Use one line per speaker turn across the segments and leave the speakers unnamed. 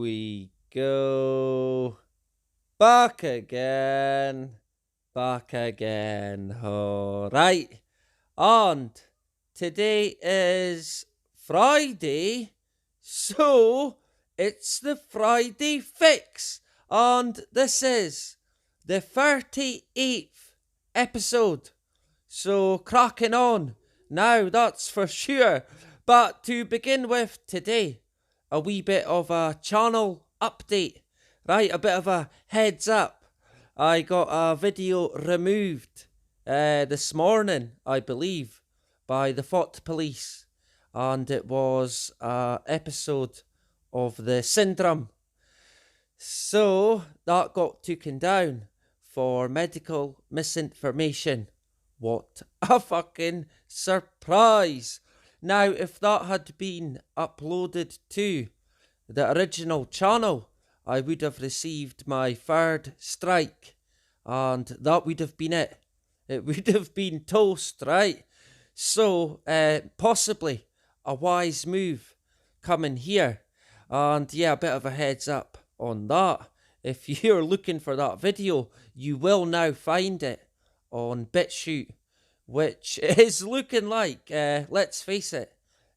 we go. Back again. Back again. Alright. And today is Friday. So it's the Friday fix. And this is the 38th episode. So cracking on. Now that's for sure. But to begin with today, a wee bit of a channel update. Right, a bit of a heads up. I got a video removed this morning, I believe, by the FOT police. And it was an episode of the Syndrome. So that got taken down for medical misinformation. What a fucking surprise! Now, if that had been uploaded to the original channel, I would have received my third strike, and that would have been it. It would have been toast, right? So, possibly a wise move coming here. And yeah, a bit of a heads up on that. If you're looking for that video, you will now find it on BitChute, which is looking like, let's face it,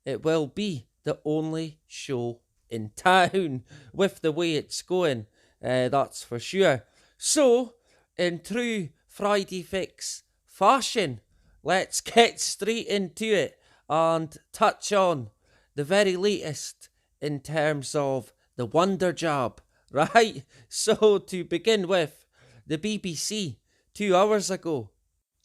it will be the only show in town with the way it's going, that's for sure. So, in true Friday Fix fashion, let's get straight into it and touch on the very latest in terms of the Wonder Jab, right? So, to begin with, the BBC 2 hours ago,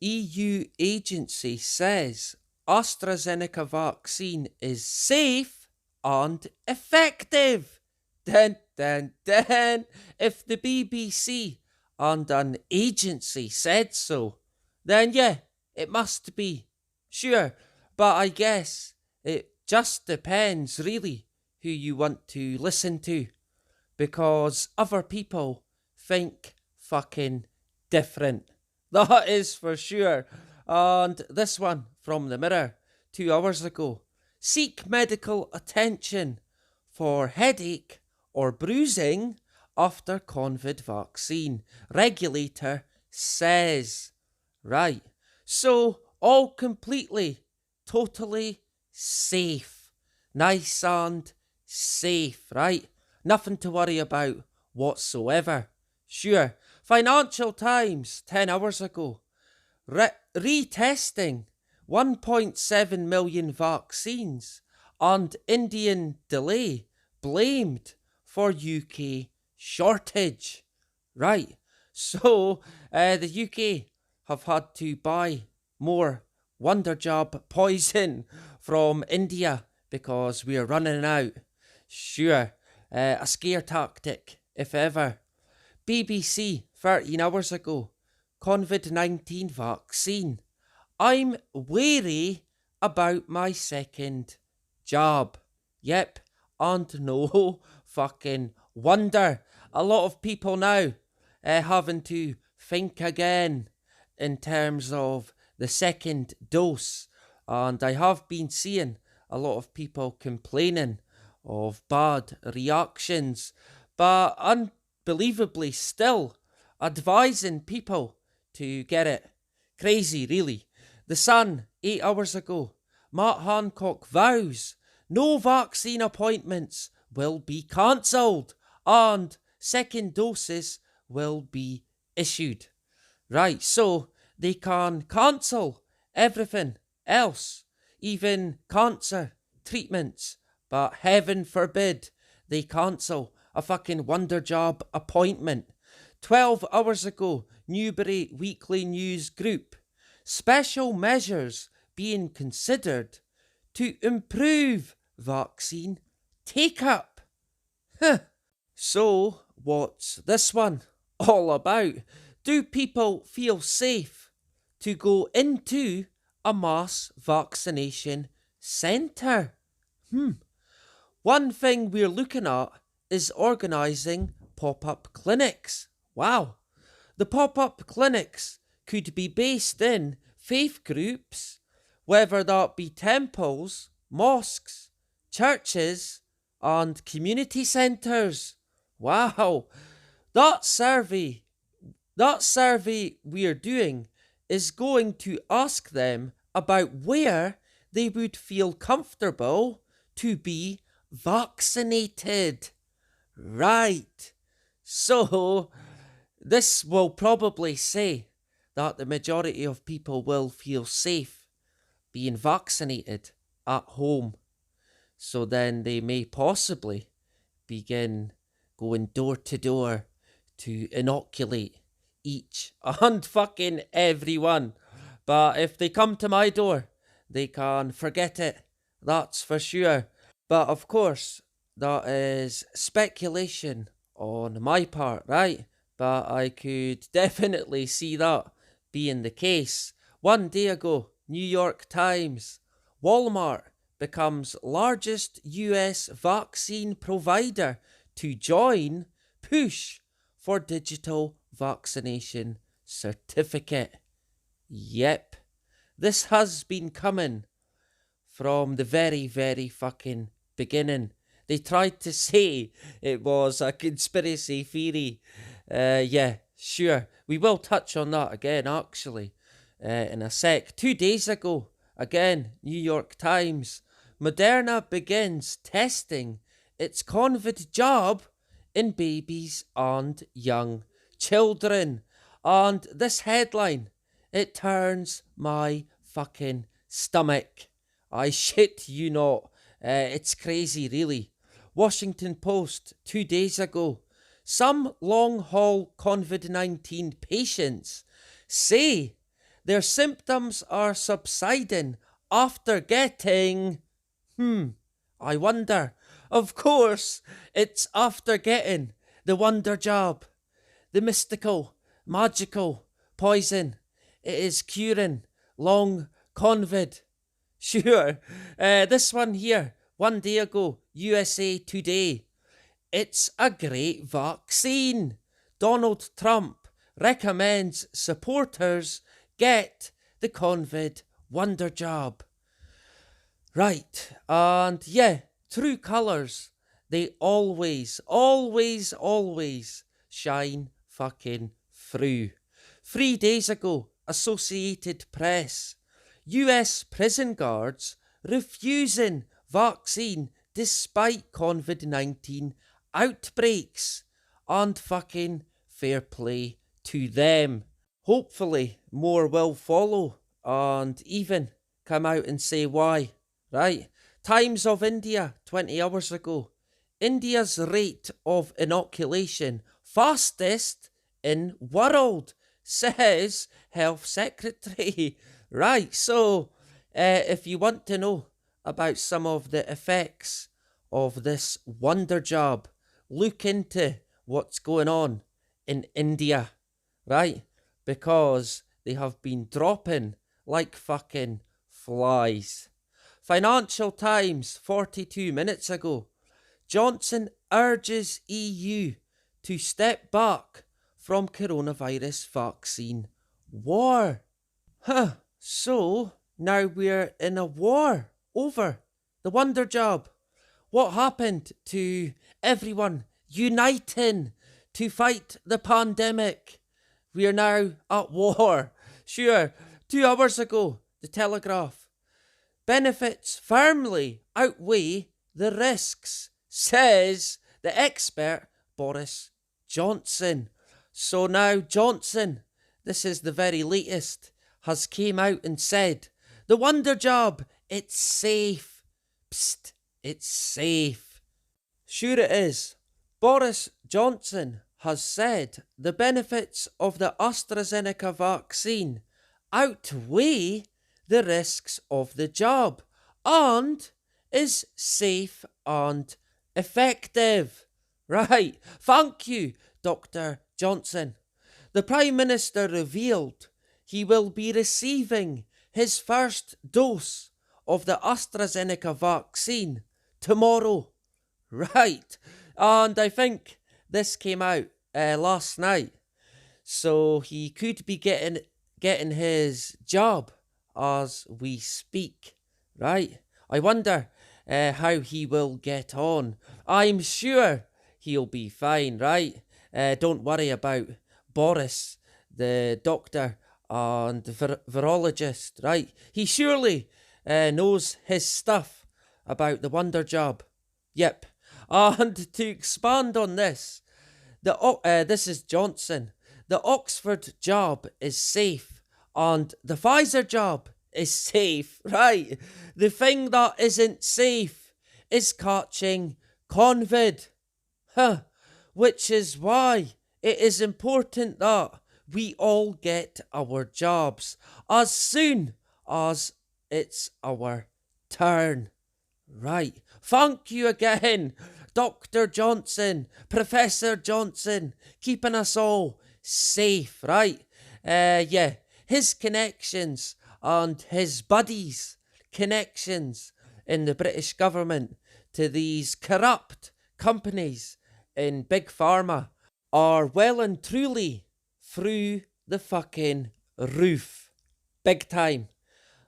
EU agency says AstraZeneca vaccine is safe and effective. Dun, dun, dun. If the BBC and an agency said so, then yeah, it must be. Sure, but I guess it just depends really who you want to listen to, because other people think fucking different. That is for sure. And this one from the Mirror 2 hours ago. Seek medical attention for headache or bruising after COVID vaccine. Regulator says. Right. So, all completely, totally safe. Nice and safe, right? Nothing to worry about whatsoever. Sure. Financial Times 10 hours ago. Retesting 1.7 million vaccines and Indian delay blamed for UK shortage. Right. So the UK have had to buy more Wonder Jab poison from India because we are running out. Sure. A scare tactic, if ever. BBC 13 hours ago. COVID-19 vaccine. I'm wary about my second jab. Yep, and no fucking wonder. A lot of people now having to think again in terms of the second dose. And I have been seeing a lot of people complaining of bad reactions, but unbelievably still advising people to get it. Crazy, really. The Sun, 8 hours ago. Matt Hancock vows no vaccine appointments will be cancelled and second doses will be issued. Right, so they can cancel everything else, even cancer treatments, but heaven forbid they cancel a fucking Wonder Jab appointment. 12 hours ago, Newbury Weekly News Group. Special measures being considered to improve vaccine take-up. So, what's this one all about? Do people feel safe to go into a mass vaccination centre? One thing we're looking at is organising pop-up clinics. Wow. The pop-up clinics could be based in faith groups, whether that be temples, mosques, churches, and community centres. Wow, that survey, that survey we're doing is going to ask them about where they would feel comfortable to be vaccinated. Right. So, this will probably say that the majority of people will feel safe being vaccinated at home. So then they may possibly begin going door to door to inoculate each and fucking everyone. But if they come to my door, they can forget it. That's for sure. But of course, that is speculation on my part, right? But I could definitely see that being the case. One day ago, New York Times, Walmart becomes largest US vaccine provider to join push for digital vaccination certificate. Yep, this has been coming from the very, very fucking beginning. They tried to say it was a conspiracy theory. Yeah, sure. We will touch on that again, actually, in a sec. 2 days ago, again, New York Times, Moderna begins testing its COVID jab in babies and young children. And this headline, it turns my fucking stomach. I shit you not. It's crazy, really. Washington Post, 2 days ago. Some long haul COVID 19 patients say their symptoms are subsiding after getting. I wonder. Of course, it's after getting the wonder jab, the mystical, magical poison. It is curing long COVID. Sure. This one here, 1 day ago, USA Today. It's a great vaccine. Donald Trump recommends supporters get the COVID wonder jab. Right, and yeah, true colours, they always, always, always shine fucking through. 3 days ago, Associated Press, US prison guards refusing vaccine despite COVID 19 outbreaks. And fucking fair play to them. Hopefully, more will follow and even come out and say why. Right? Times of India, 20 hours ago. India's rate of inoculation fastest in world, says Health Secretary. Right, so if you want to know about some of the effects of this wonder jab, look into what's going on in India, right? Because they have been dropping like fucking flies. Financial Times, 42 minutes ago. Johnson urges EU to step back from coronavirus vaccine war. So now we're in a war over the wonder jab. What happened to everyone uniting to fight the pandemic? We are now at war. Sure, 2 hours ago, the Telegraph. Benefits firmly outweigh the risks, says the expert Boris Johnson. So now Johnson, this is the very latest, has came out and said, the wonder jab, it's safe. Psst, it's safe. Sure it is. Boris Johnson has said the benefits of the AstraZeneca vaccine outweigh the risks of the jab and is safe and effective. Right, thank you, Dr. Johnson. The Prime Minister revealed he will be receiving his first dose of the AstraZeneca vaccine tomorrow. Right, and I think this came out last night, so he could be getting his jab as we speak, right? I wonder how he will get on. I'm sure he'll be fine, right? Don't worry about Boris, the doctor and virologist, right? He surely knows his stuff about the wonder job. Yep. And to expand on this, this is Johnson. The Oxford job is safe, and the Pfizer job is safe, right? The thing that isn't safe is catching COVID. Huh. Which is why it is important that we all get our jobs as soon as it's our turn. Right. Thank you again, Dr. Johnson, Professor Johnson, keeping us all safe, right? Yeah, his connections and his buddies' connections in the British government to these corrupt companies in Big Pharma are well and truly through the fucking roof. Big time.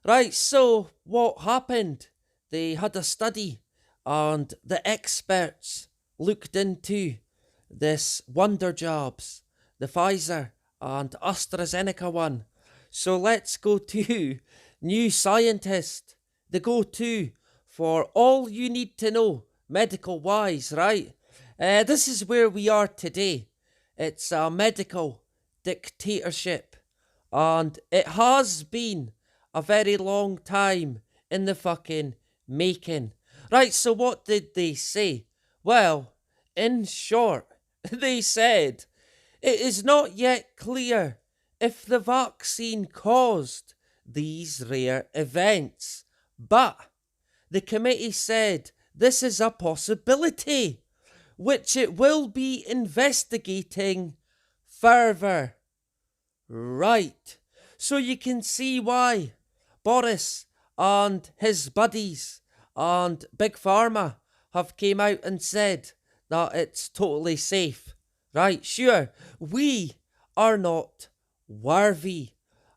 Right, so what happened? They had a study and the experts looked into this wonder jobs, the Pfizer and AstraZeneca one. So let's go to New Scientist, the go-to for all you need to know medical wise, right? This is where we are today. It's a medical dictatorship, and it has been a very long time in the fucking making. Right, so what did they say? Well, in short, they said it is not yet clear if the vaccine caused these rare events, but the committee said this is a possibility, which it will be investigating further. Right, so you can see why Boris and his buddies and Big Pharma have came out and said that it's totally safe. Right, sure, we are not worthy.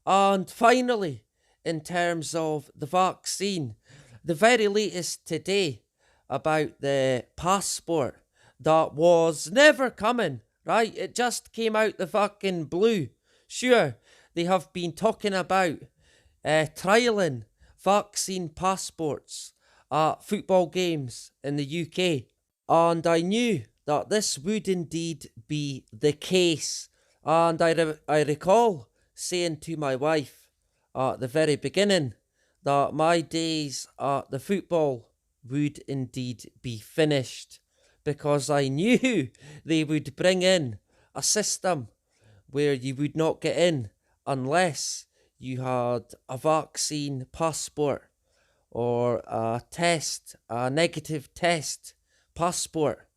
And finally, in terms of the vaccine, the very latest today about the passport that was never coming, right? It just came out the fucking blue. Sure, they have been talking about trialling vaccine passports at football games in the UK. And I knew that this would indeed be the case. And I recall saying to my wife at the very beginning that my days at the football would indeed be finished, because I knew they would bring in a system where you would not get in unless you had a vaccine passport or a negative test passport.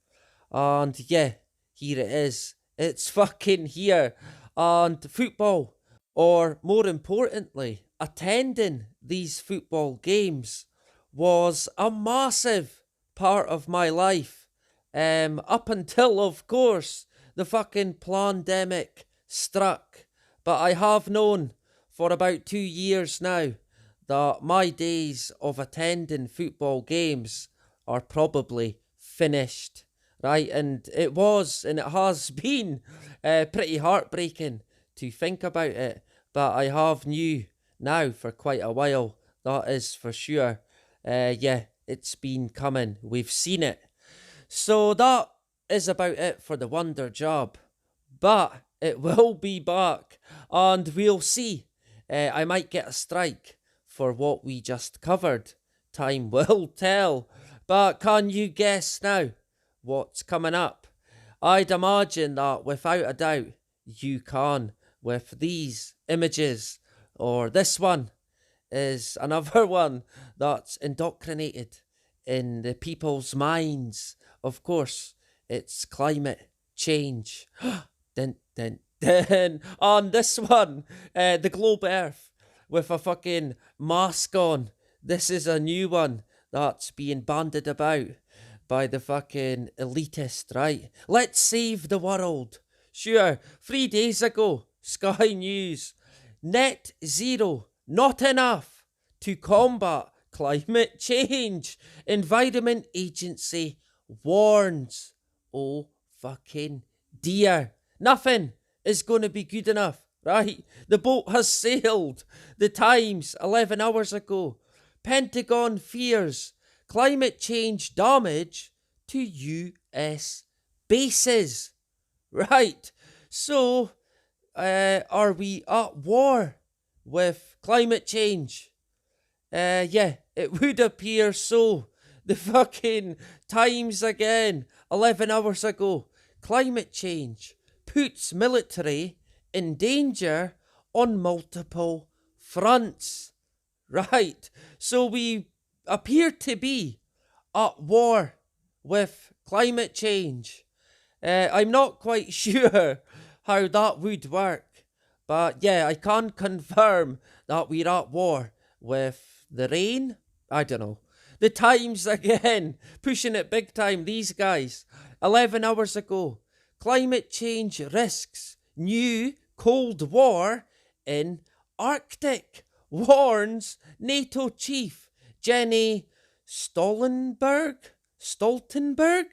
And yeah, here it is. It's fucking here. And football, or more importantly, attending these football games, was a massive part of my life. Up until, of course, the fucking pandemic struck. But I have known for about 2 years now that my days of attending football games are probably finished, right? And it was, and it has been pretty heartbreaking to think about it, but I have knew now for quite a while, that is for sure. Yeah, it's been coming. We've seen it. So that is about it for the Wonder Job. But it will be back, and we'll see. I might get a strike for what we just covered. Time will tell. But can you guess now what's coming up? I'd imagine that without a doubt you can, with these images, or this one is another one that's indoctrinated in the people's minds. Of course, it's climate change. Dun, dun, dun. On this one, the globe Earth with a fucking mask on. This is a new one that's being banded about by the fucking elitist, right? Let's save the world. Sure, 3 days ago, Sky News, net zero, not enough to combat climate change. Environment Agency warns. Oh, fucking dear. Nothing is going to be good enough, right? The boat has sailed. The Times, 11 hours ago. Pentagon fears climate change damage to US bases. Right. So, are we at war with climate change? Yeah, it would appear so. The fucking Times again, 11 hours ago. Climate change puts military in danger on multiple fronts. Right, so we appear to be at war with climate change. I'm not quite sure how that would work, but yeah, I can confirm that we're at war with the rain. I don't know. The Times again, pushing it big time, these guys. 11 hours ago, climate change risks new Cold War in Arctic, warns NATO chief Jenny Stoltenberg? Stoltenberg?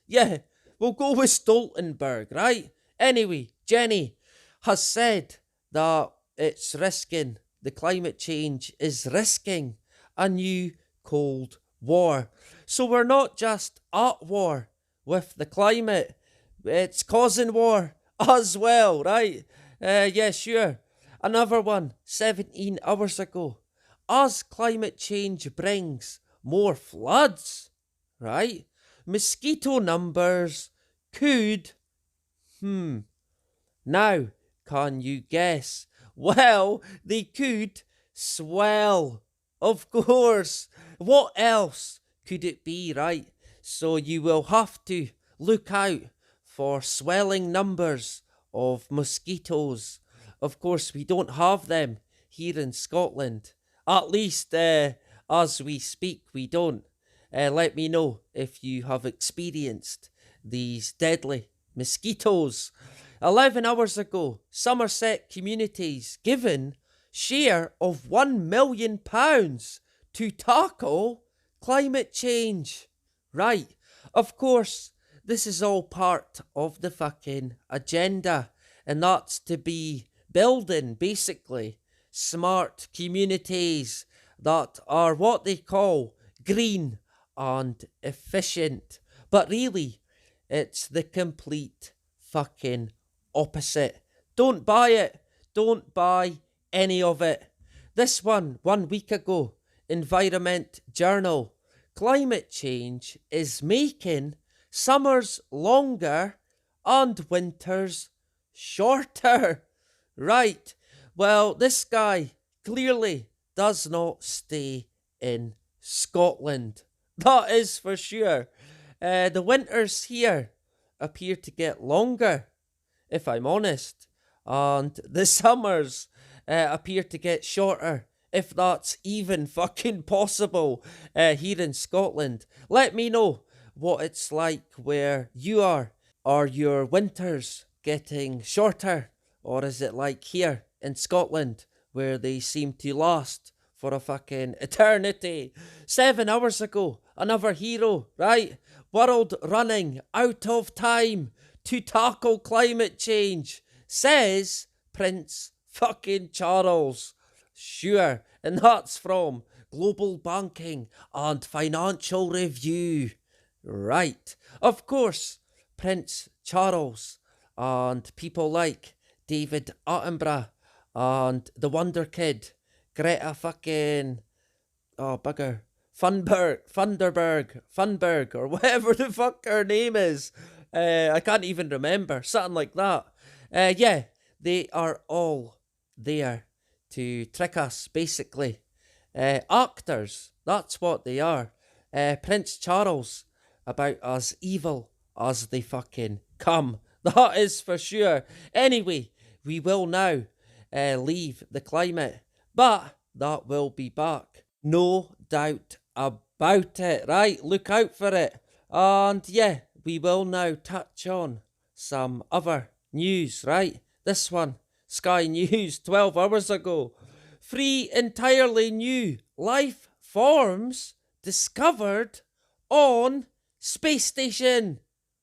Yeah, we'll go with Stoltenberg, right? Anyway, Jenny has said that it's risking, the climate change is risking a new Cold War. So we're not just at war with the climate, it's causing war as well, right? Yeah, sure. Another one, 17 hours ago. As climate change brings more floods, right? Mosquito numbers could, now, can you guess? Well, they could swell. Of course. What else could it be, right? So you will have to look out for swelling numbers of mosquitoes. Of course, we don't have them here in Scotland. At least, as we speak, we don't. Let me know if you have experienced these deadly mosquitoes. 11 hours ago, Somerset communities given share of £1 million to tackle climate change. Right, of course, this is all part of the fucking agenda, and that's to be building, basically, smart communities that are what they call green and efficient. But really, it's the complete fucking opposite. Don't buy it. Don't buy any of it. This one week ago, Environment Journal. Climate change is making summers longer and winters shorter. Right. Well, this guy clearly does not stay in Scotland. That is for sure. The winters here appear to get longer, if I'm honest, and the summers appear to get shorter, if that's even fucking possible here in Scotland. Let me know what it's like where you are. Are your winters getting shorter, or is it like here in Scotland where they seem to last for a fucking eternity? 7 hours ago, another hero, right? World running out of time to tackle climate change, says Prince fucking Charles. Sure, and that's from Global Banking and Financial Review. Right, of course, Prince Charles and people like David Attenborough and the Wonder Kid, Greta fucking, oh bugger, Thunberg, or whatever the fuck her name is. I can't even remember, something like that. Yeah, they are all there to trick us, basically. Actors, that's what they are. Prince Charles, about as evil as they fucking come. That is for sure. Anyway, we will now leave the climate, but that will be back. No doubt about it, right? Look out for it. And yeah, we will now touch on some other news, right? This one, Sky News, 12 hours ago. 3 entirely new life forms discovered on space station.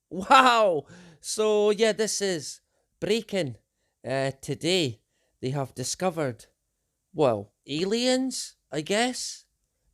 Wow. So yeah, this is breaking today. They have discovered, well, aliens, I guess.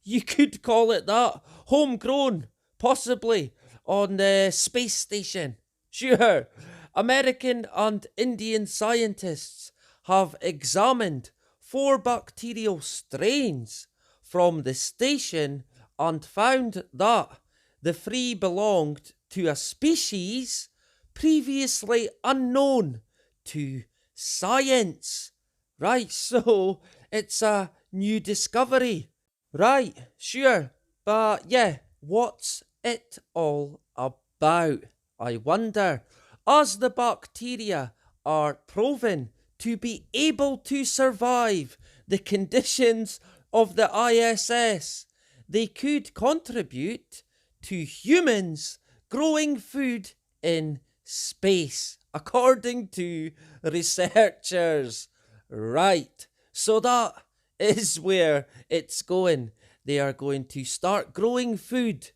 You could call it that. Homegrown, possibly, on the space station. Sure. American and Indian scientists have examined 4 bacterial strains from the station and found that the 3 belonged to a species previously unknown to science. Right, so it's a new discovery. Right, sure, but yeah, what's it all about? I wonder. As the bacteria are proven to be able to survive the conditions of the ISS, they could contribute to humans growing food in space, according to researchers. Right, so that is where it's going. They are going to start growing food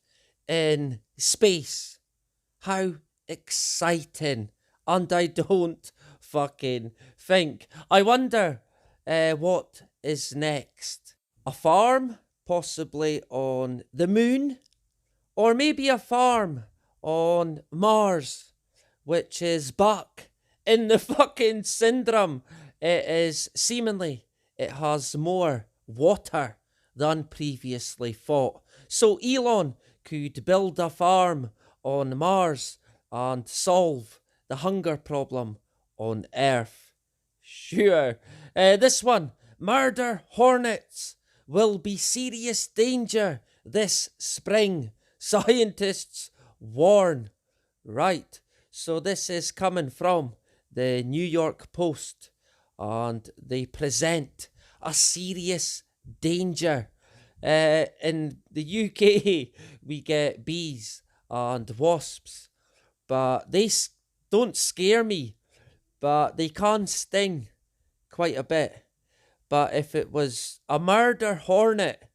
in space. How exciting. And I don't fucking think. I wonder what is next. A farm, possibly on the moon, or maybe a farm on Mars, which is back in the fucking syndrome. It is seemingly, it has more water than previously thought. So Elon could build a farm on Mars and solve the hunger problem on Earth. Sure. This one, murder hornets will be serious danger this spring. Scientists warn. Right. So this is coming from the New York Post, and they present a serious danger. In the UK, we get bees and wasps, but they don't scare me, but they can sting quite a bit. But if it was a murder hornet,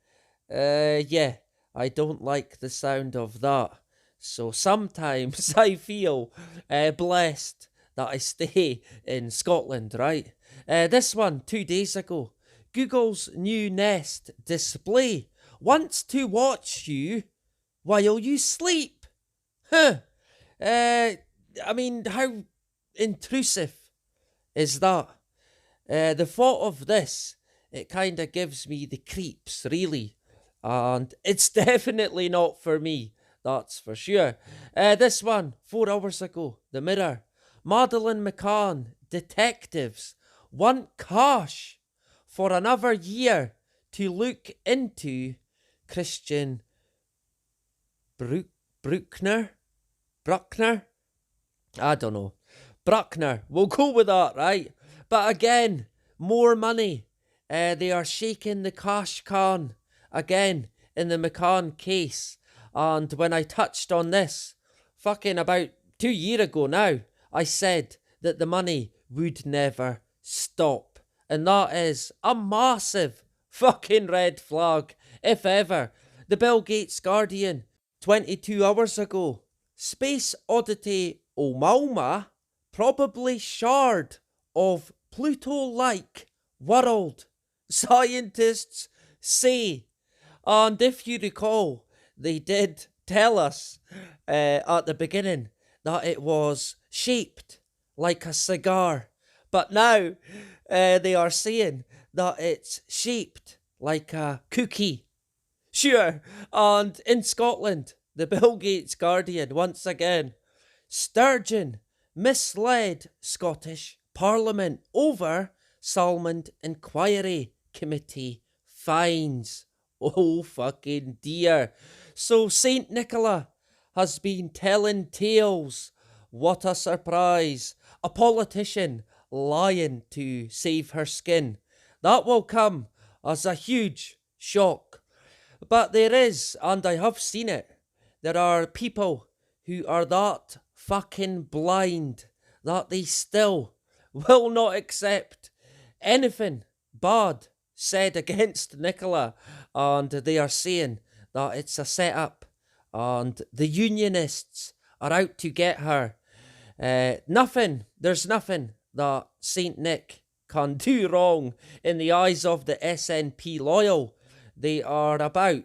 yeah, I don't like the sound of that. So sometimes I feel blessed that I stay in Scotland, right? This one, 2 days ago. Google's new Nest display wants to watch you while you sleep. Huh. I mean, how intrusive is that? The thought of this, it kind of gives me the creeps, really. And it's definitely not for me, that's for sure. This one, 4 hours ago, The Mirror. Madeleine McCann, detectives want cash for another year to look into Christian Bruckner? I don't know. Bruckner. We'll go with that, right? But again, more money. They are shaking the cash can again in the McCann case. And when I touched on this, fucking about 2 years ago now, I said that the money would never stop. And that is a massive fucking red flag, if ever. The Bill Gates Guardian, 22 hours ago. Space oddity Oumuamua, probably shard of Pluto-like world, scientists say. And if you recall, they did tell us at the beginning that it was shaped like a cigar. But now they are saying that it's shaped like a cookie. Sure, and in Scotland, the Bill Gates Guardian, once again, Sturgeon misled Scottish Parliament over Salmond Inquiry Committee fines. Oh fucking dear. So Saint Nicola has been telling tales. What a surprise. A politician lying to save her skin. That will come as a huge shock. But there is, and I have seen it, there are people who are that fucking blind that they still will not accept anything bad said against Nicola. and they are saying that it's a setup and the unionists are out to get her. There's nothing that Saint Nick can do wrong in the eyes of the SNP loyal. They are about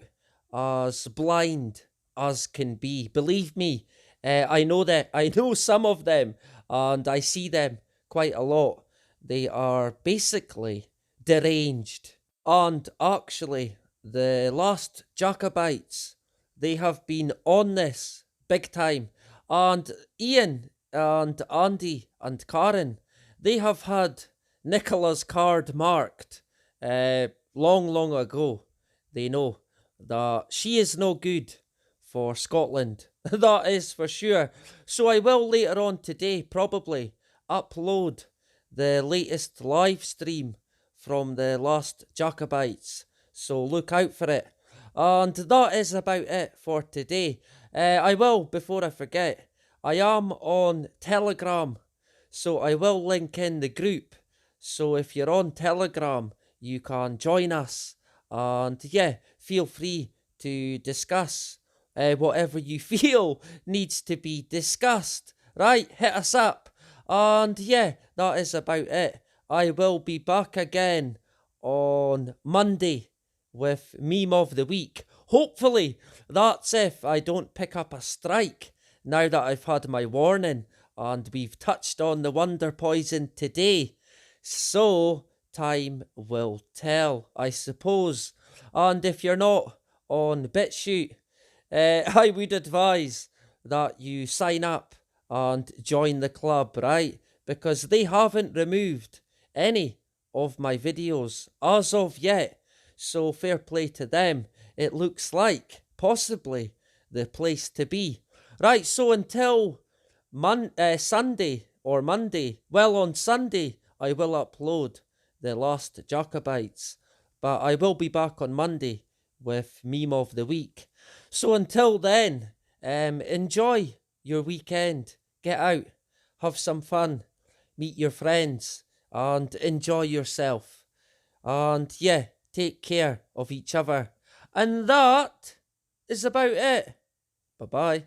as blind as can be. Believe me, I know some of them, and I see them quite a lot. They are basically deranged. And actually, the last Jacobites, they have been on this big time. And Ian and Andy and Karen, they have had Nicola's card marked long ago. They know that she is no good for Scotland. That is for sure. So I will later on today probably upload the latest live stream from the last Jacobites. So look out for it. And that is about it for today. I will, before I forget, I am on Telegram, so I will link in the group. So if you're on Telegram, you can join us. And yeah, feel free to discuss whatever you feel needs to be discussed. Right, hit us up. And yeah, that is about it. I will be back again on Monday with Meme of the Week. Hopefully, that's if I don't pick up a strike now that I've had my warning and we've touched on the wonder poison today. So, time will tell, I suppose. And if you're not on BitChute, I would advise that you sign up and join the club, right? Because they haven't removed any of my videos as of yet. So fair play to them. It looks like possibly the place to be. Right, so until Sunday or Monday, well, on Sunday I will upload the last Jacobites, but I will be back on Monday with Meme of the Week. So until then, enjoy your weekend. Get out, have some fun, meet your friends, and enjoy yourself. And yeah, take care of each other. And that is about it. Bye-bye.